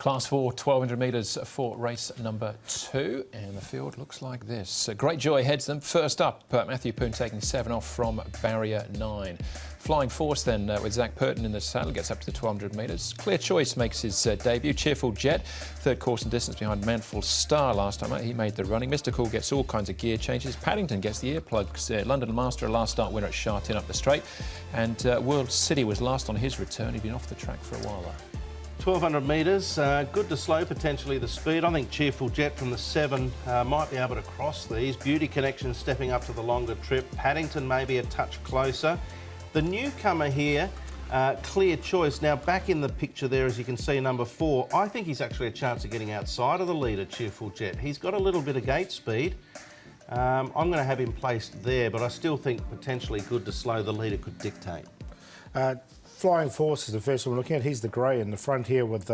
Class 4, 1200 metres for race number 2, and the field looks like this. Great Joy heads them. First up, Matthew Poon taking 7 off from barrier 9. Flying Force then with Zach Purton in the saddle, gets up to the 1200 metres. Clear Choice makes his debut. Cheerful Jet, third course and distance behind Manful Star last time out. He made the running. Mystical gets all kinds of gear changes. Paddington gets the earplugs. London Master, a last start winner at Sha Tin up the straight. And World City was last on his return. He'd been off the track for a while though. 1200 metres, good to slow potentially the speed. I think Cheerful Jet from the 7 might be able to cross these. Beauty Connection stepping up to the longer trip. Paddington maybe a touch closer. The newcomer here, Clear Choice. Now back in the picture there, as you can see, number 4. I think he's actually a chance of getting outside of the leader, Cheerful Jet. He's got a little bit of gate speed. I'm going to have him placed there, but I still think potentially good to slow the leader could dictate. Flying Force is the first one we're looking at. He's the grey in the front here with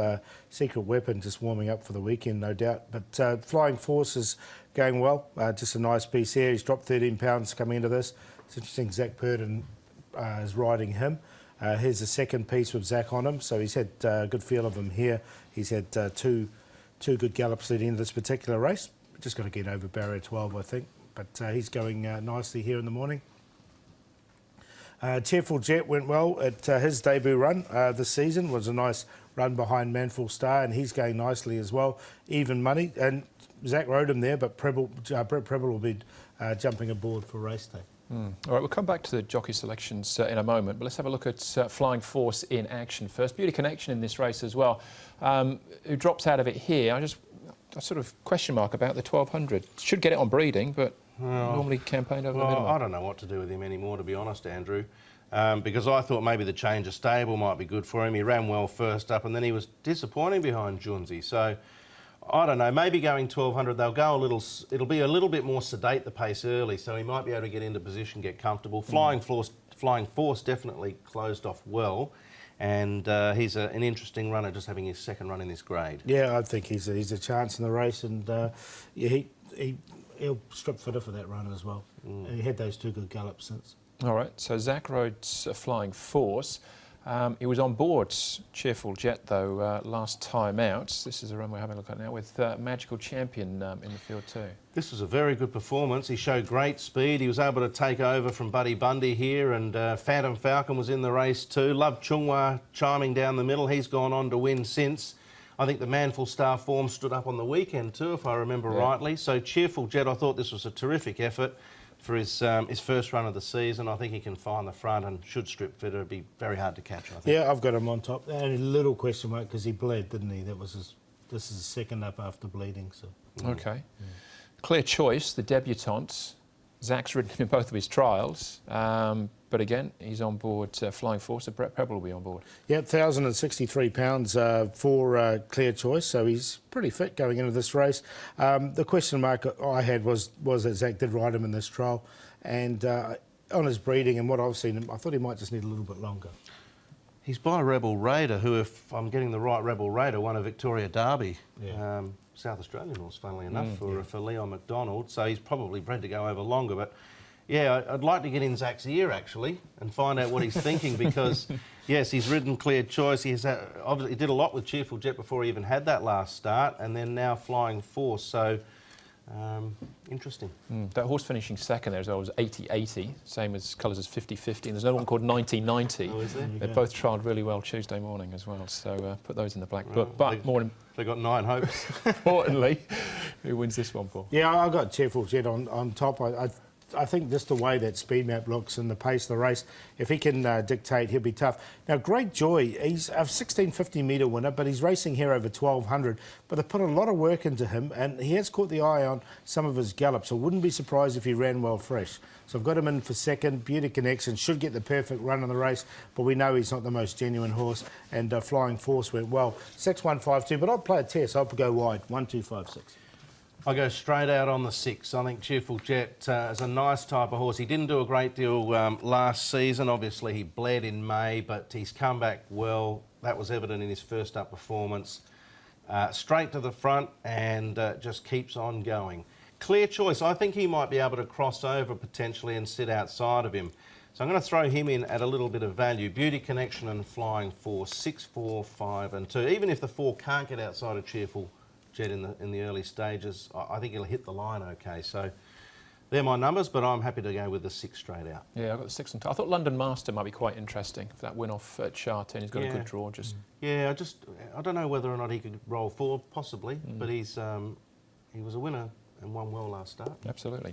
Secret Weapon just warming up for the weekend, no doubt. But Flying Force is going well. Just a nice piece here. He's dropped 13 pounds coming into this. It's interesting Zach Purton is riding him. Here's the second piece with Zach on him. So he's had a good feel of him here. He's had two good gallops leading into this particular race. Just got to get over barrier 12, I think. But he's going nicely here in the morning. Cheerful Jet went well at his debut run this season. Was a nice run behind Manful Star, and he's going nicely as well. Even money, and Zach rode him there, but Brett Preble will be jumping aboard for race day. All right, we'll come back to the jockey selections in a moment, but let's have a look at Flying Force in action first. Beauty Connection in this race as well, who drops out of it here. I sort of question mark about the 1200. Should get it on breeding, but normally campaigned over the minimum. I don't know what to do with him anymore, to be honest, Andrew, because I thought maybe the change of stable might be good for him. He ran well first up, and then he was disappointing behind Junzi. So I don't know. Maybe going 1200, they'll go a little. It'll be a little bit more sedate the pace early, so he might be able to get into position, get comfortable. Flying Force definitely closed off well. And he's an interesting runner, just having his second run in this grade. Yeah, I think he's a chance in the race, and yeah, he'll strip fitter for that run as well. He had those 2 good gallops since. All right, so Zach rode Flying Force. He was on board Cheerful Jet, though, last time out. This is the run we're having a look at now with Magical Champion in the field too. This was a very good performance. He showed great speed. He was able to take over from Buddy Bundy here, and Phantom Falcon was in the race too. Love Chunghwa chiming down the middle. He's gone on to win since. I think the Manful Star form stood up on the weekend too, if I remember rightly. So Cheerful Jet, I thought this was a terrific effort for his first run of the season. I think he can find the front and should strip fitter. It'd be very hard to catch, I think. Yeah, I've got him on top. And a little question mark because he bled, didn't he? This is his second up after bleeding. So. Okay. Yeah. Clear Choice, the debutante. Zach's ridden him in both of his trials. But again, he's on board Flying Force, so Brett Preble will be on board. Yeah, 1,063 pounds for Clear Choice, so he's pretty fit going into this race. The question mark I had was that Zach did ride him in this trial, and on his breeding and what I've seen him, I thought he might just need a little bit longer. He's by Rebel Raider, who, if I'm getting the right, Rebel Raider won a Victoria Derby. Yeah. South Australian horse, funnily enough, for Leon McDonald, so he's probably bred to go over longer, but yeah, I'd like to get in Zach's ear, actually, and find out what he's thinking, because, yes, he's ridden Clear Choice. He's obviously did a lot with Cheerful Jet before he even had that last start, and then now Flying Force, so interesting. That horse finishing second there as well was 80-80, same as colours as 50-50, and there's another one called 90-90. Oh, is there? They both trialled really well Tuesday morning as well, so put those in the black book. But they got 9 hopes. Importantly, who wins this one, Paul? Yeah, I've got Cheerful Jet on top. I think just the way that speed map looks and the pace of the race, if he can dictate, he'll be tough. Now, Great Joy, he's a 1650 metre winner, but he's racing here over 1200. But they put a lot of work into him, and he has caught the eye on some of his gallops. I wouldn't be surprised if he ran well fresh. So I've got him in for second. Beauty Connection should get the perfect run in the race, but we know he's not the most genuine horse. And Flying Force went well. 6-1-5-2, but I'll play a test. I'll go wide. 1-2-5-6. I go straight out on the 6. I think Cheerful Jet is a nice type of horse. He didn't do a great deal last season. Obviously, he bled in May, but he's come back well. That was evident in his first up performance. Straight to the front and just keeps on going. Clear Choice, I think he might be able to cross over potentially and sit outside of him. So I'm going to throw him in at a little bit of value. Beauty Connection and Flying Force, 6, 4, 5 and 2. Even if the 4 can't get outside of Cheerful Jet in the early stages, I think he'll hit the line okay. So they're my numbers, but I'm happy to go with the 6 straight out. Yeah, I've got the 6 and 2. I thought London Master might be quite interesting for that win off Chartin. He's got a good draw. Yeah, I don't know whether or not he could roll forward, possibly, but he was a winner and won well last start. Absolutely.